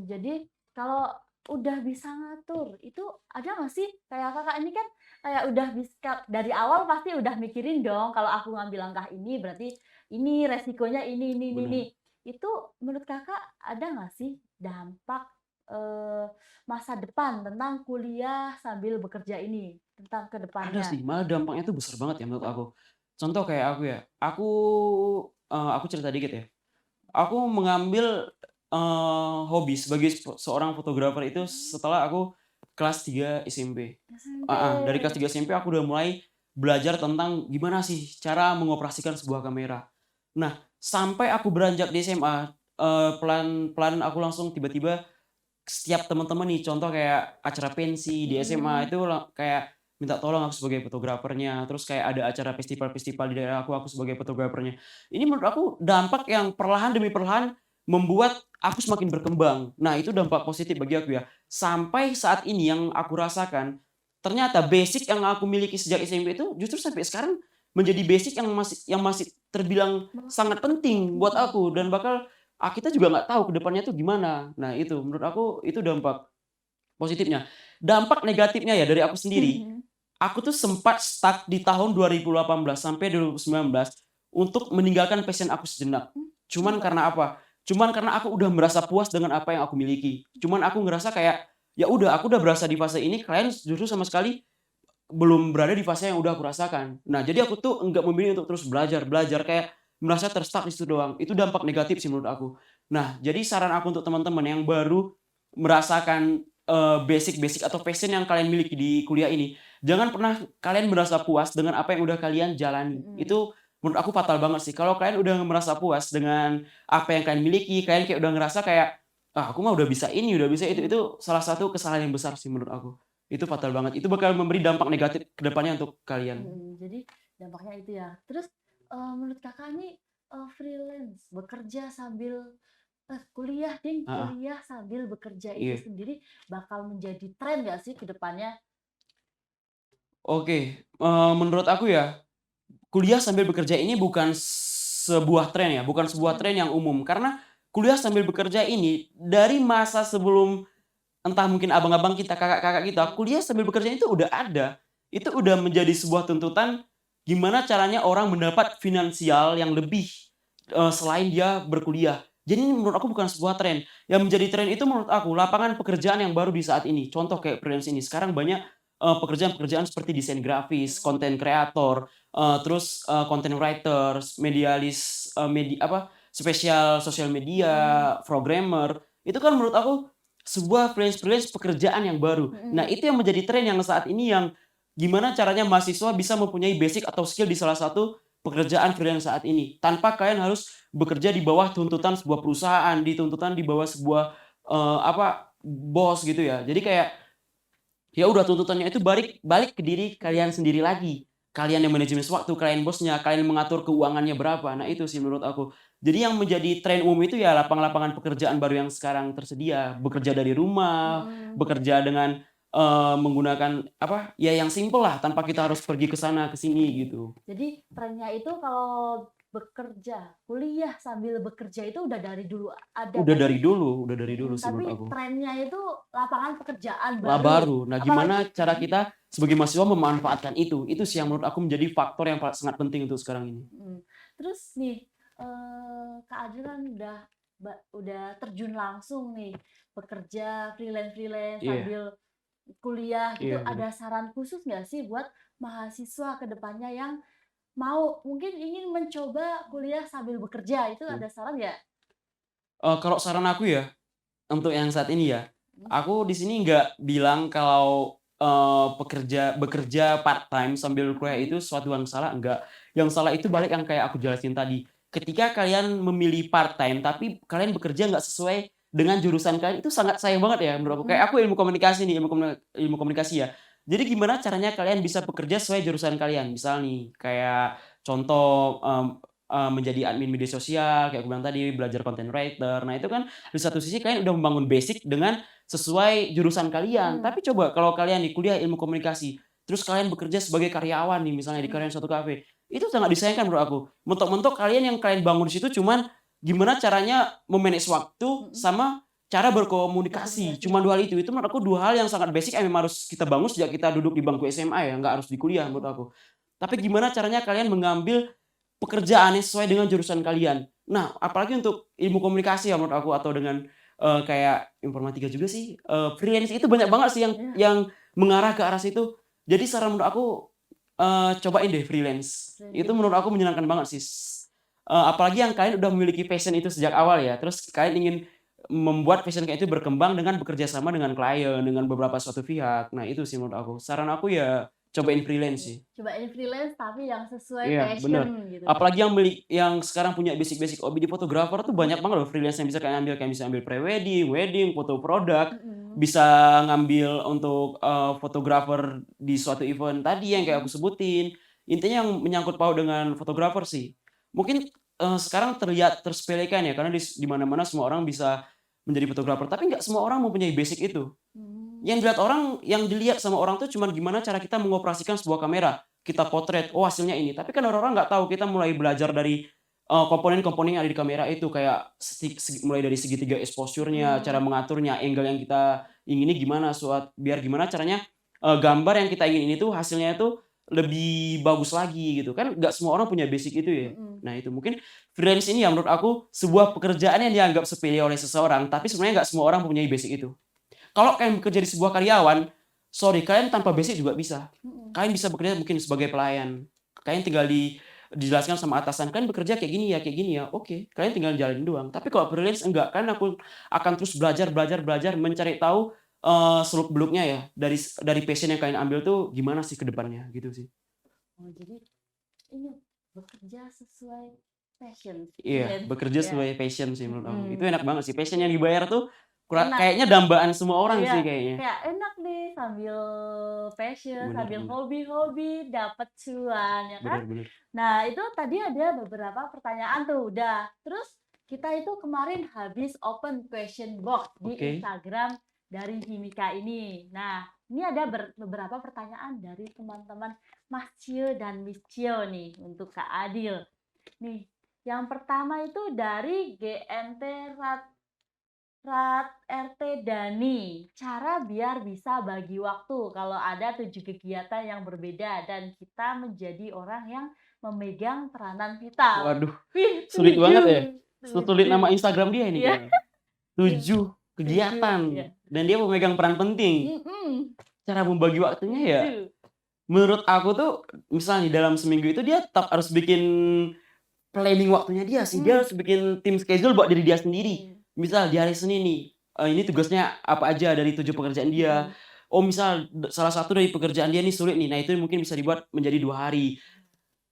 Jadi kalau udah bisa ngatur, itu ada nggak sih kayak Kakak ini kan kayak udah bisa dari awal pasti udah mikirin dong kalau aku ngambil langkah ini berarti ini resikonya ini. Bener. Itu menurut Kakak ada nggak sih dampak, eee, masa depan tentang kuliah sambil bekerja ini, tentang ke Ada depannya? sih, malah dampaknya tuh besar banget ya menurut aku. Contoh kayak aku ya, aku cerita dikit ya. Aku mengambil, hobi sebagai seorang fotografer itu Mmm, setelah aku kelas 3 SMP. SMP. Heeh, dari kelas 3 SMP aku udah mulai belajar tentang gimana sih cara mengoperasikan sebuah kamera. Nah, sampai aku beranjak di SMA, pelan-pelan aku langsung tiba-tiba setiap teman-teman nih, contoh kayak acara pensi di SMA Mhm. itu kayak minta tolong aku sebagai fotografernya, terus kayak ada acara festival-festival di daerah aku sebagai fotografernya. Ini menurut aku dampak yang perlahan demi perlahan membuat aku semakin berkembang. Nah, itu dampak positif bagi aku ya. Sampai saat ini yang aku rasakan, ternyata basic yang aku miliki sejak SMP itu justru sampai sekarang menjadi basic yang masih terbilang sangat Melekat ya, penting buat aku dan bakal kita juga nggak tahu ke depannya tuh gimana. Nah itu, menurut aku itu dampak positifnya. Dampak negatifnya ya dari aku sendiri, mhm. aku tuh sempat stuck di tahun 2018 sampai 2019 untuk meninggalkan passion aku sejenak. Cuman Kenapa tuh? karena apa? Cuman karena aku udah merasa puas dengan apa yang aku miliki. Cuman aku ngerasa kayak, ya udah aku udah berasa di fase ini, kalian justru sama sekali belum berada di fase yang udah aku rasakan. Nah, jadi aku tuh enggak memilih untuk terus belajar belajar, kayak merasa di situ doang. Itu dampak negatif sih menurut aku. Nah, jadi saran aku untuk teman-teman yang baru merasakan, basic-basic atau passion yang kalian miliki di kuliah ini, jangan pernah kalian merasa puas dengan apa yang udah kalian jalani. Mhm. Itu menurut aku fatal banget sih. Kalau kalian udah merasa puas dengan apa yang kalian miliki, kalian kayak udah ngerasa kayak, "Ah, aku mah udah bisa ini, udah bisa itu." Mhm. Itu salah satu kesalahan yang besar sih menurut aku. Itu fatal banget, itu bakal memberi dampak negatif ke depannya untuk kalian. Jadi dampaknya itu ya. Terus, menurut Kakak nih, freelance, bekerja sambil kuliah ding, Heeh, kuliah sambil bekerja itu iya. sendiri bakal menjadi tren nggak sih ke depannya? Oke, menurut aku ya, kuliah sambil bekerja ini bukan sebuah tren ya, bukan sebuah Mhm. tren yang umum. Karena kuliah sambil bekerja ini dari masa sebelum entah mungkin abang-abang kita, kakak-kakak kita, kuliah sambil bekerja itu udah ada. Itu udah menjadi sebuah tuntutan gimana caranya orang mendapat finansial yang lebih, selain dia berkuliah. Jadi ini menurut aku bukan sebuah tren. Yang menjadi tren itu menurut aku lapangan pekerjaan yang baru di saat ini. Contoh kayak freelance ini. Sekarang banyak, pekerjaan-pekerjaan seperti desain grafis, Mhm. konten kreator, terus, content writers, spesial sosial Mhm. media, programmer. Itu kan menurut aku sebuah freelance-freelance pekerjaan yang baru. Nah, Mhm. itu yang menjadi tren yang saat ini yang gimana caranya mahasiswa bisa mempunyai basic atau skill di salah satu pekerjaan freelance saat ini. Tanpa kalian harus bekerja di bawah tuntutan sebuah perusahaan, di bawah sebuah bos gitu ya. Jadi kayak ya udah tuntutannya itu balik balik ke diri kalian sendiri lagi. Kalian yang manajemen waktu, kalian bosnya, kalian mengatur keuangannya berapa. Nah itu sih menurut aku. Jadi yang menjadi tren umum itu ya lapangan-lapangan pekerjaan baru yang sekarang tersedia. Bekerja dari rumah, Mhm. bekerja dengan, menggunakan ya yang simpel lah tanpa kita harus pergi ke sana ke sini gitu. Jadi trennya itu kalau bekerja, kuliah sambil bekerja itu udah dari dulu ada nggak sih? Udah dari dulu sih menurut Tapi aku. trennya itu lapangan pekerjaan Lah baru. baru. Nah gimana Apalagi cara kita sebagai mahasiswa memanfaatkan itu sih yang menurut aku menjadi faktor yang sangat penting untuk sekarang ini. mhm. Terus nih, Kak Adil kan udah terjun langsung nih bekerja freelance-freelance Iya sambil kuliah gitu, iya bener. ada saran khusus nggak sih buat mahasiswa ke depannya yang mau mungkin ingin mencoba kuliah sambil bekerja, itu Mmm. ada saran nggak? Kalau saran aku ya, untuk yang saat ini ya, Mhm, aku di sini nggak bilang kalau, bekerja part-time sambil kuliah mhm, itu suatu yang salah, enggak. Yang salah itu balik yang kayak aku jelasin tadi. Ketika kalian memilih part-time, tapi kalian bekerja nggak sesuai dengan jurusan kalian, itu sangat sayang banget ya menurut aku. mhm, Kayak aku ilmu komunikasi nih, ilmu komunikasi ya. Jadi gimana caranya kalian bisa bekerja sesuai jurusan kalian? Misal nih, kayak contoh, menjadi admin media sosial, kayak aku bilang tadi, belajar content writer. Nah itu kan di satu sisi kalian udah membangun basic dengan sesuai jurusan kalian. mhm, Tapi coba kalau kalian nih kuliah ilmu komunikasi, terus kalian bekerja sebagai karyawan nih misalnya di mhm, karyawan suatu kafe, itu sangat disayangkan menurut aku. Mentok-mentok kalian yang kalian bangun di situ cuman gimana caranya me-manage waktu mhm, sama cara berkomunikasi, berkomunikasi. cuma 2 hal itu. Itu menurut aku 2 hal yang sangat basic yang memang harus kita bangun sejak kita duduk di bangku SMA ya, nggak harus di kuliah menurut Mhm, aku. Tapi gimana caranya kalian mengambil pekerjaan yang sesuai dengan jurusan kalian. Nah, apalagi untuk ilmu komunikasi ya menurut aku atau dengan, kayak informatika juga sih, freelance itu banyak banget sih iya, yang mengarah ke arah situ. Jadi saran menurut aku, cobain deh freelance. Itu freelance. menurut aku menyenangkan banget sih, apalagi yang kalian udah memiliki passion itu sejak awal ya, terus kalian ingin membuat passion kayak itu berkembang dengan bekerja sama dengan klien, dengan beberapa suatu pihak. Nah, itu sih menurut aku. Saran aku ya cobain freelance sih. Cobain freelance tapi yang sesuai Iya, passion bener. gitu. Apalagi yang sekarang punya basic-basic hobi di fotografer tuh banyak banget loh freelance yang bisa kalian ambil, kayak bisa ambil pre-wedding, wedding, foto produk, Mhm, bisa ngambil untuk, fotografer di suatu event tadi yang kayak aku mhm, sebutin. Intinya yang menyangkut paut dengan fotografer sih. Mungkin, sekarang terlihat tersepelekan ya karena di mana-mana semua orang bisa menjadi fotografer, tapi nggak semua orang mempunyai basic itu. mmm, Yang dilihat sama orang tuh cuman gimana cara kita mengoperasikan sebuah kamera. Kita potret, oh hasilnya ini. Tapi kan orang-orang nggak tahu kita mulai belajar dari, komponen-komponen yang ada di kamera itu kayak mulai dari segitiga exposure-nya, cara mhm, mengaturnya, angle yang kita ingini gimana, biar gimana caranya, gambar yang kita ingin ini tuh hasilnya itu lebih bagus lagi gitu. Kan nggak semua orang punya basic itu ya. mhm, Nah itu mungkin freelance ini yang menurut aku sebuah pekerjaan yang dianggap sepele oleh seseorang, tapi sebenarnya nggak semua orang mempunyai basic itu. Kalau kalian bekerja di sebuah karyawan, sorry, kalian tanpa basic juga bisa. mhm. Kalian bisa bekerja mungkin sebagai pelayan. Kalian tinggal dijelaskan sama atasan, "Kalian bekerja kayak gini ya." Oke, kalian tinggal jalanin doang. Tapi kalau freelance enggak, kan aku akan terus belajar belajar belajar, mencari tahu, seluk-beluknya ya, dari passion yang kalian ambil tuh gimana sih ke depannya, gitu sih. Oh jadi ini bekerja sesuai passion, Iya, freelance bekerja ya, sesuai passion sih menurut aku. Itu mhm, enak banget sih, passion yang dibayar tuh enak. kayaknya dambaan semua orang Iya, sih kayaknya. kayak enak nih sambil passion, Bener sambil bener. hobi-hobi dapat cuan ya kan. Bener bener. Nah itu tadi ada beberapa pertanyaan tuh udah, terus kita itu kemarin habis open question box di Oke. Instagram dari Himika ini. Nah ini ada beberapa pertanyaan dari teman-teman Mas Cio dan Miss Cio nih untuk Kak Adil. Nih, yang pertama itu dari GNT RT Dani, cara biar bisa bagi waktu kalau ada 7 kegiatan yang berbeda dan kita menjadi orang yang memegang peranan vital. Waduh, Wih, sulit banget ya? 7, Sesulit 7. nama Instagram dia ini Iya, kayaknya. iya, 7 7, kegiatan iya. dan dia memegang peran penting. Mhm, Cara membagi waktunya ya, 7. menurut aku tuh misal nih dalam seminggu itu dia tetap harus bikin planning waktunya dia sih, dia Mhm, harus bikin tim schedule buat diri dia sendiri. mhm, Misal di hari Senin nih, ini tugasnya apa aja dari 7 pekerjaan dia. mhm. Oh misal salah satu dari pekerjaan dia nih sulit nih, nah itu mungkin bisa dibuat menjadi 2 hari.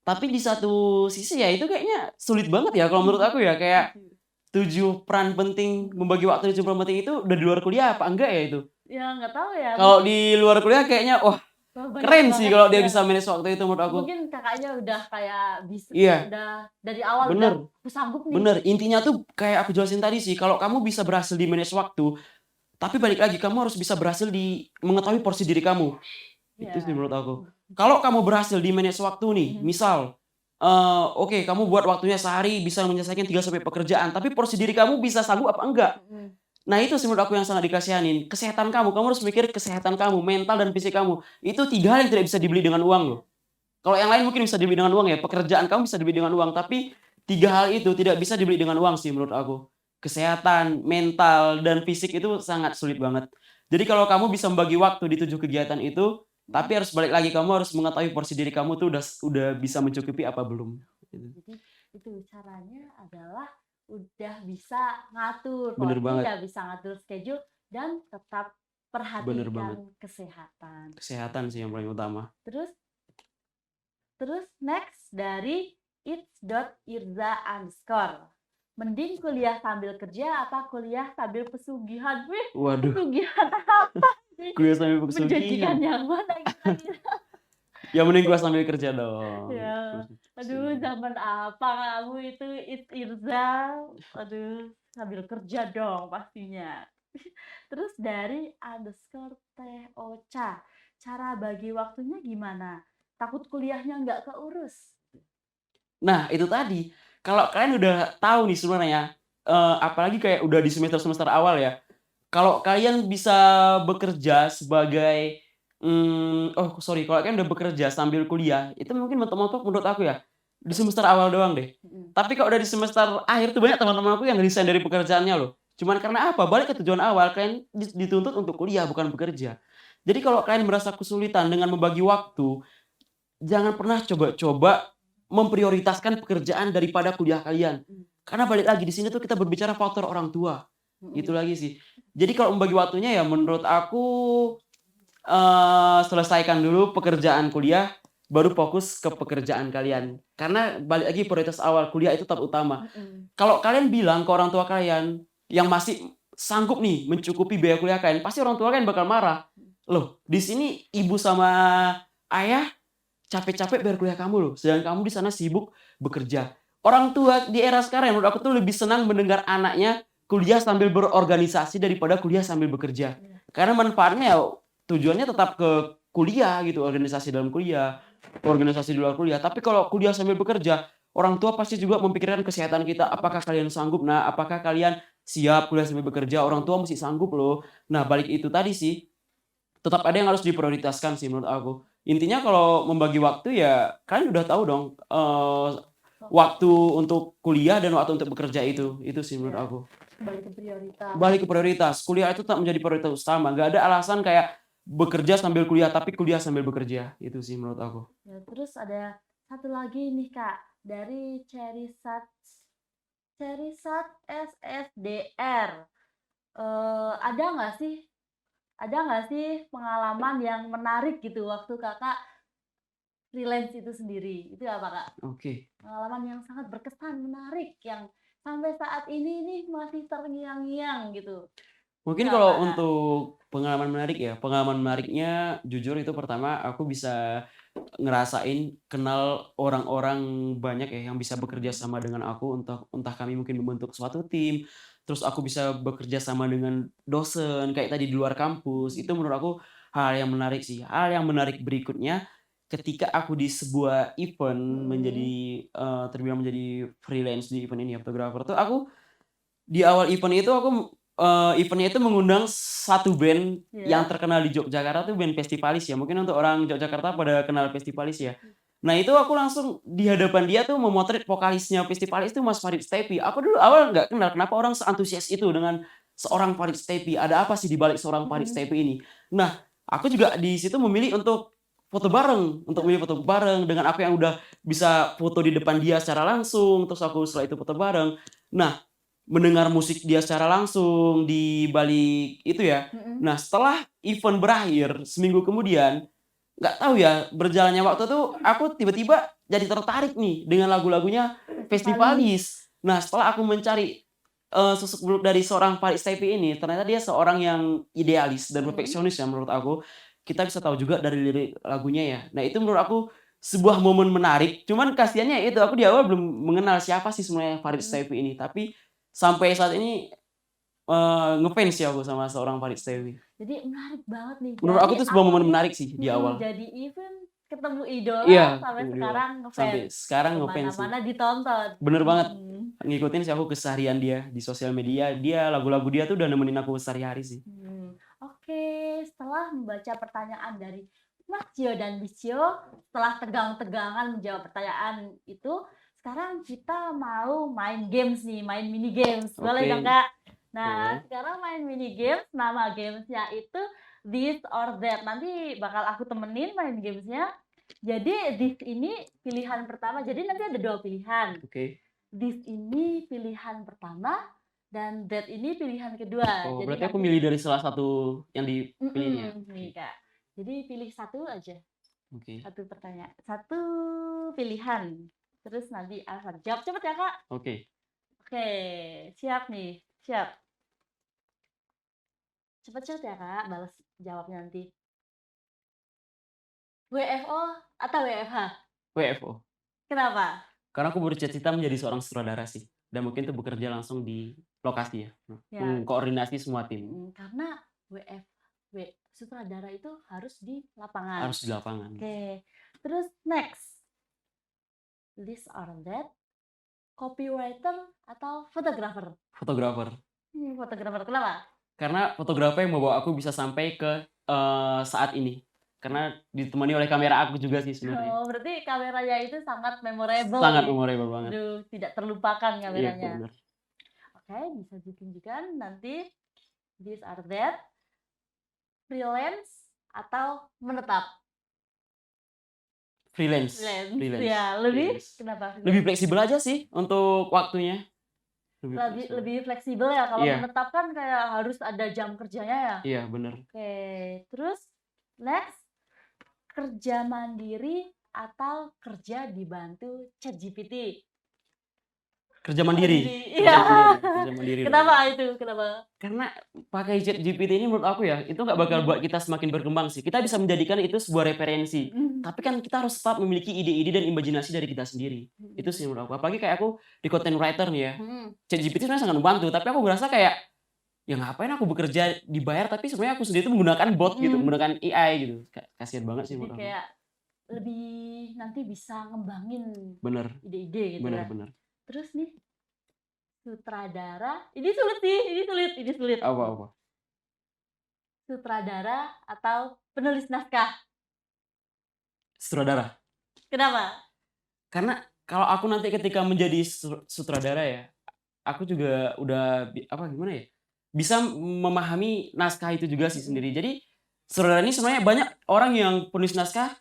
Tapi di satu sisi ya itu kayaknya sulit banget ya kalau menurut aku ya, kayak Setuju. 7 peran penting, membagi waktu 7 peran penting itu udah di luar kuliah apa enggak ya itu? Ya nggak tahu ya, Kalau mungkin di luar kuliah kayaknya, wah banyak keren sih banget kalau dia ya. bisa manage waktu itu menurut aku. Mungkin Kakaknya udah kayak Iya, udah dari awal udah, bener, "Aku sanggup nih." bener. Intinya tuh kayak aku jelasin tadi sih, kalau kamu bisa berhasil di manage waktu, tapi balik lagi kamu harus bisa berhasil di mengetahui porsi diri kamu. Itu sih Iya. menurut aku. Kalau kamu berhasil di manage waktu nih, Mhm. misal, oke kamu buat waktunya sehari bisa menyelesaikan 3 sampai pekerjaan, tapi porsi diri kamu bisa sanggup apa enggak? Mhm. Nah itu sih menurut aku yang sangat dikasihanin. Kesehatan kamu harus mikir kesehatan kamu, mental dan fisik kamu. Itu 3 hal yang tidak bisa dibeli dengan uang loh. Kalau yang lain mungkin bisa dibeli dengan uang ya, pekerjaan kamu bisa dibeli dengan uang, tapi 3 hal itu tidak bisa dibeli dengan uang sih menurut aku. Kesehatan, mental, dan fisik itu sangat sulit banget. Jadi kalau kamu bisa membagi waktu di 7 kegiatan itu, Mhm. tapi harus balik lagi, kamu harus mengetahui porsi diri kamu tuh udah bisa mencukupi apa belum, gitu. Jadi itu caranya adalah udah bisa ngatur Bener porsi, banget udah bisa ngatur schedule, dan tetap bener banget. perhatikan kesehatan. Kesehatan sih yang paling utama. Terus terus next dari it's.irza_. Mending kuliah sambil kerja apa kuliah sambil pesugihan? Wih, Waduh, pesugihan apa sih? kuliah sambil Menjanjikan pesugihan. yang mana kira-kira? Ya mending kuliah sambil kerja dong. Ya, aduh Pesugihan. zaman apa kamu itu Irza? Aduh, sambil kerja dong pastinya. Terus dari underscore teh Ocha, cara bagi waktunya gimana? Takut kuliahnya nggak keurus. Nah, itu tadi, kalau kalian udah tahu nih sebenarnya, apalagi kayak udah di semester-semester awal ya, kalau kalian bisa bekerja sebagai, oh sorry, kalau kalian udah bekerja sambil kuliah, itu mungkin mentok-mentok menurut aku ya, di semester awal doang deh. Mhm. Tapi kalau udah di semester akhir tuh banyak teman-teman aku yang resign dari pekerjaannya loh. Cuman karena apa? Balik ke tujuan awal, kalian dituntut untuk kuliah bukan bekerja. Jadi kalau kalian merasa kesulitan dengan membagi waktu, jangan pernah coba-coba memprioritaskan pekerjaan daripada kuliah kalian. Mhm. Karena balik lagi di sini tuh kita berbicara faktor orang tua, itu Mhm. lagi sih. Jadi kalau membagi waktunya ya menurut aku, selesaikan dulu pekerjaan kuliah, baru fokus ke pekerjaan kalian. Karena balik lagi prioritas awal, kuliah itu tetap utama. Mhm. Kalau kalian bilang ke orang tua kalian, yang masih sanggup nih mencukupi biaya kuliah kalian, pasti orang tua kalian bakal marah. "Loh, di sini ibu sama ayah capek-capek biar kuliah kamu loh, sedangkan kamu di sana sibuk bekerja." Orang tua di era sekarang menurut aku tuh lebih senang mendengar anaknya kuliah sambil berorganisasi daripada kuliah sambil bekerja. Iya. Karena manfaatnya ya tujuannya tetap ke kuliah gitu, organisasi dalam kuliah, organisasi di luar kuliah. Tapi kalau kuliah sambil bekerja, orang tua pasti juga memikirkan kesehatan kita. Apakah kalian sanggup, Nak? Apakah kalian siap kuliah sambil bekerja? Orang tua mesti sanggup loh. Nah, balik itu tadi sih, tetap ada yang harus diprioritaskan sih menurut aku. Intinya kalau membagi waktu ya kalian udah tahu dong, waktu untuk kuliah dan waktu untuk bekerja itu sih menurut Ya, aku. kembali ke prioritas. Balik ke prioritas, kuliah itu tetap menjadi prioritas utama, nggak ada alasan kayak bekerja sambil kuliah, tapi kuliah sambil bekerja, itu sih menurut aku. Ya, terus ada satu lagi nih Kak, dari Cerisat SSDR. Ada nggak sih pengalaman yang menarik gitu waktu Kakak freelance itu sendiri? Itu apa Kak? Oke. Pengalaman yang sangat berkesan, menarik, yang sampai saat ini nih masih terngiang-ngiang gitu. Itu Mungkin apa kalau Kak? untuk pengalaman menarik ya, pengalaman menariknya jujur itu pertama aku bisa ngerasain kenal orang-orang banyak ya yang bisa bekerja Mhm. sama dengan aku, entah kami mungkin membentuk suatu tim, terus aku bisa bekerja sama dengan dosen kayak tadi di luar kampus, itu Mhm. menurut aku hal yang menarik sih. Hal yang menarik berikutnya, ketika aku di sebuah event menjadi, Mhm. terbilang menjadi freelance di event ini ya, fotografer tuh aku di awal event itu aku, event-nya itu mengundang satu band yang Iya? terkenal di Yogyakarta tuh band Festivalis ya, mungkin untuk orang Yogyakarta pada kenal Festivalis ya. Nah itu aku langsung di hadapan dia tuh memotret vokalisnya Festivalis itu Mas Farid Stepi. Aku dulu awal nggak kenal kenapa orang seantusias itu dengan seorang Farid Stepi, ada apa sih di balik seorang Farid Mhm. Stepi ini. Nah, aku juga di situ memilih untuk foto bareng, untuk memilih foto bareng dengan aku yang udah bisa foto di depan dia secara langsung, terus aku setelah itu foto bareng. Nah, mendengar musik dia secara langsung di balik itu ya. Mhm. Nah, setelah event berakhir, seminggu kemudian, nggak tahu ya, berjalannya waktu tuh aku tiba-tiba jadi tertarik nih dengan lagu-lagunya Festivalis. Festivalis. Nah, setelah aku mencari, sosok buruk dari seorang Farid Stepy ini ternyata dia seorang yang idealis dan perfeksionis ya menurut aku. Kita bisa tahu juga dari lirik lagunya ya. Nah itu menurut aku sebuah momen menarik, cuman kasihannya itu aku di awal belum mengenal siapa sih sebenarnya Farid Stepy ini. Tapi sampai saat ini, ngefans sih aku sama seorang Farid Stepy. Jadi menarik banget nih. Menurut aku Dari itu sebuah momen awalnya menarik sih di awal. jadi event ketemu idola Iya, sampai ketemu idola. sekarang Sampai ngefans. sekarang ngefans sih. Kemana-mana ditonton. Bener banget. Hmm. Ngikutin sih aku keseharian dia di sosial media. Dia lagu-lagu dia tuh udah nemenin aku sehari-hari sih. Oke, setelah membaca pertanyaan dari Mas Gio dan Bisio, setelah tegang-tegangan menjawab pertanyaan itu, sekarang kita mau main games nih, main mini games. Boleh Oke. dong, Kak? Nah, Boleh. sekarang main mini games, nama gamesnya itu This or That. Nanti bakal aku temenin main gamesnya. Jadi this ini pilihan pertama, jadi nanti ada 2 pilihan. Oke. This ini pilihan pertama, dan that ini pilihan kedua. Oh, Jadi berarti aku nanti milih dari salah satu yang dipilihnya. nih, Kak. Jadi pilih satu aja, Oke. satu pertanyaan, satu pilihan. Terus nanti alasan. Jawab cepet ya, Kak. Oke. Oke, siap nih, siap. Cepet-cepet ya, Kak, balas jawabnya nanti. WFO atau WFH? WFO. Kenapa? Karena aku bercita-cita menjadi seorang sutradara sih. Dan mungkin tuh bekerja langsung di lokasi ya. Ya, Koordinasi semua tim. karena sutradara itu harus di lapangan. Harus di lapangan. Oke, terus next. This or that, copywriter atau fotografer? Fotografer. Fotografer, kenapa? Karena fotografer yang membawa aku bisa sampai ke saat ini. Karena ditemani oleh kamera aku juga sih sebenarnya. Oh, berarti kameranya itu sangat memorable. Sangat nih. memorable banget. Aduh, tidak terlupakan Iya, kameranya. benar. Oke, bisa ditunjukkan nanti this or that, freelance atau menetap? Freelance. Ya, lebih Freelance. kenapa? Lebih fleksibel aja sih untuk waktunya. Lebih fleksibel ya. Kalau Iya. menetap kan kayak harus ada jam kerjanya ya. Iya, benar. Oke, terus next, kerja mandiri atau kerja dibantu ChatGPT? Kerja mandiri. Iya. Kerja mandiri. Kenapa itu? Kenapa? Karena pakai ChatGPT ini menurut aku ya, itu nggak bakal buat kita semakin berkembang sih. Kita bisa menjadikan itu sebuah referensi. Tapi kan kita harus tetap memiliki ide-ide dan imajinasi dari kita sendiri. Itu sih menurut aku. Apalagi kayak aku di content writer nih ya. ChatGPT sebenarnya sangat membantu, tapi aku merasa kayak ya ngapain aku bekerja dibayar tapi sebenarnya aku sendiri itu menggunakan bot gitu, menggunakan AI gitu. Kasian banget sih Jadi menurut aku. kayak lebih nanti bisa ngembangin Bener. ide-ide gitu ya. Bener. Terus nih, sutradara, ini sulit sih, ini sulit. Apa? Sutradara atau penulis naskah? Sutradara. Kenapa? Karena kalau aku nanti ketika menjadi sutradara ya, aku juga udah gimana ya? Bisa memahami naskah itu juga sih sendiri. Jadi sutradara ini sebenarnya banyak orang yang penulis naskah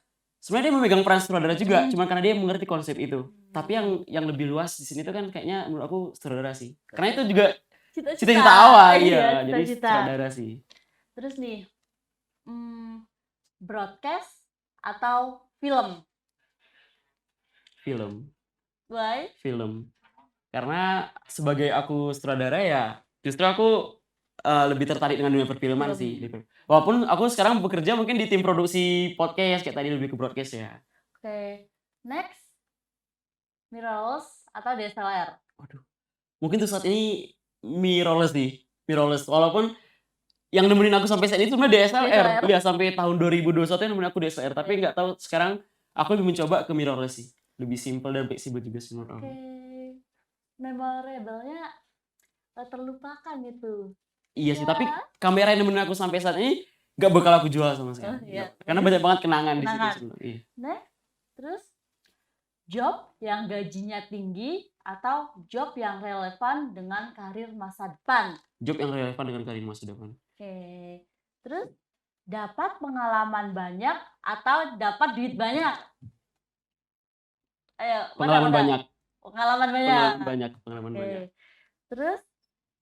sebenarnya dia memegang peran sutradara juga, cuma karena dia mengerti konsep itu. Tapi yang lebih luas di sini tuh kan kayaknya menurut aku sutradara sih. Karena itu juga cita-cita awal, iya. Jadi sutradara sih. Terus nih, broadcast atau film? Film. Why? Film. Karena sebagai aku sutradara ya, justru aku lebih tertarik dengan dunia perfilman sih. Walaupun aku sekarang bekerja mungkin di tim produksi podcast, kayak tadi lebih ke broadcast ya. Oke. Next, mirrorless atau DSLR? Waduh. Mungkin tuh saat ini mirrorless sih. Mirrorless. Walaupun yang nemenin aku sampai saat ini sebenarnya DSLR. Iya, sampai tahun 2021 yang nemenin aku DSLR. Tapi nggak tahu sekarang aku lebih mencoba ke mirrorless sih. Lebih simple dan fleksibel juga sih menurut aku. Oke. Memorable-nya terlupakan gitu. Iya sih, tapi kamera yang nemenin aku sampai saat ini nggak bakal aku jual sama sekali. Iya. Karena banyak banget kenangan di situ. Iya. Next, terus job yang gajinya tinggi atau job yang relevan dengan karir masa depan? Job yang relevan dengan karir masa depan. Oke. Terus dapat pengalaman banyak atau dapat duit banyak? Ayo, Pengalaman banyak. Pengalaman banyak. Pengalaman banyak. Terus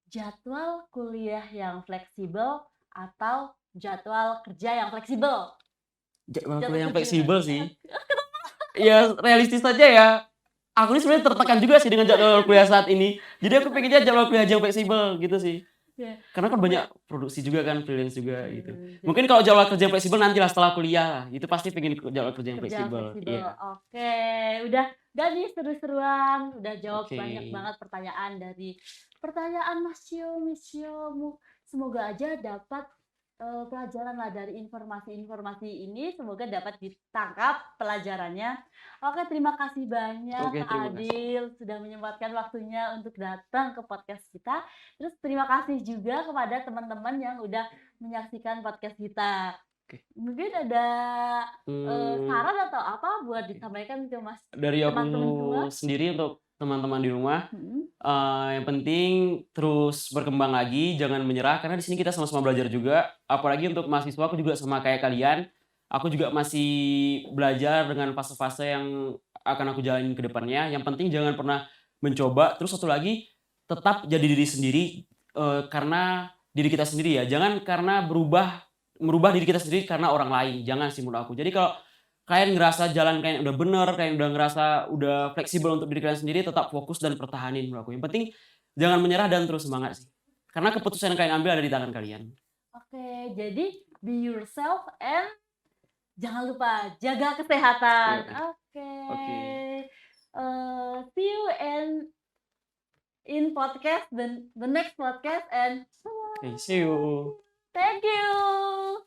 jadwal kuliah yang fleksibel atau jadwal kerja yang fleksibel? Jadwal kuliah yang fleksibel sih. Ya realistis saja ya. Aku ini sebenarnya tertekan juga sih dengan jadwal kuliah saat ini. Jadi aku pengennya jadwal kerja yang fleksibel gitu sih. Ya, Karena kan sampai banyak produksi juga kan, freelance juga gitu. jadi Mungkin kalau jadwal kerja yang fleksibel nantilah setelah kuliah lah, itu pasti pengen jadwal kerja yang kerja fleksibel. fleksibel. Iya. Oke, udah nih seru-seruan, udah jawab Oke. banyak banget pertanyaan dari pertanyaan Mas Yo, Miss Yo. Semoga aja dapat pelajaran lah dari informasi-informasi ini. Semoga dapat ditangkap pelajarannya. Oke, terima kasih banyak Oke, Kak terima kasih. Adil sudah menyempatkan waktunya untuk datang ke podcast kita. Terus terima kasih juga kepada teman-teman yang udah menyaksikan podcast kita. Oke. Mungkin ada Mmm, saran atau apa buat oke. disampaikan ke Mas Dari aku teman-teman semua? sendiri untuk teman-teman di rumah, Mhm, yang penting terus berkembang lagi, jangan menyerah karena di sini kita sama-sama belajar juga. Apalagi untuk mahasiswa, aku juga sama kayak kalian, aku juga masih belajar dengan fase-fase yang akan aku jalanin ke depannya. Yang penting jangan pernah mencoba, terus satu lagi, tetap jadi diri sendiri, karena diri kita sendiri ya. Jangan karena merubah diri kita sendiri karena orang lain, jangan sih menurut aku. Jadi kalau kalian ngerasa jalan kalian udah bener, kalian udah ngerasa udah fleksibel untuk diri kalian sendiri, tetap fokus dan pertahanin menurut aku. Yang penting jangan menyerah dan terus semangat sih. Karena keputusan yang kalian ambil ada di tangan kalian. oke, jadi be yourself and jangan lupa jaga kesehatan. Yoi. Oke, Oke. see you in podcast, the next podcast and Oke, see you. thank you.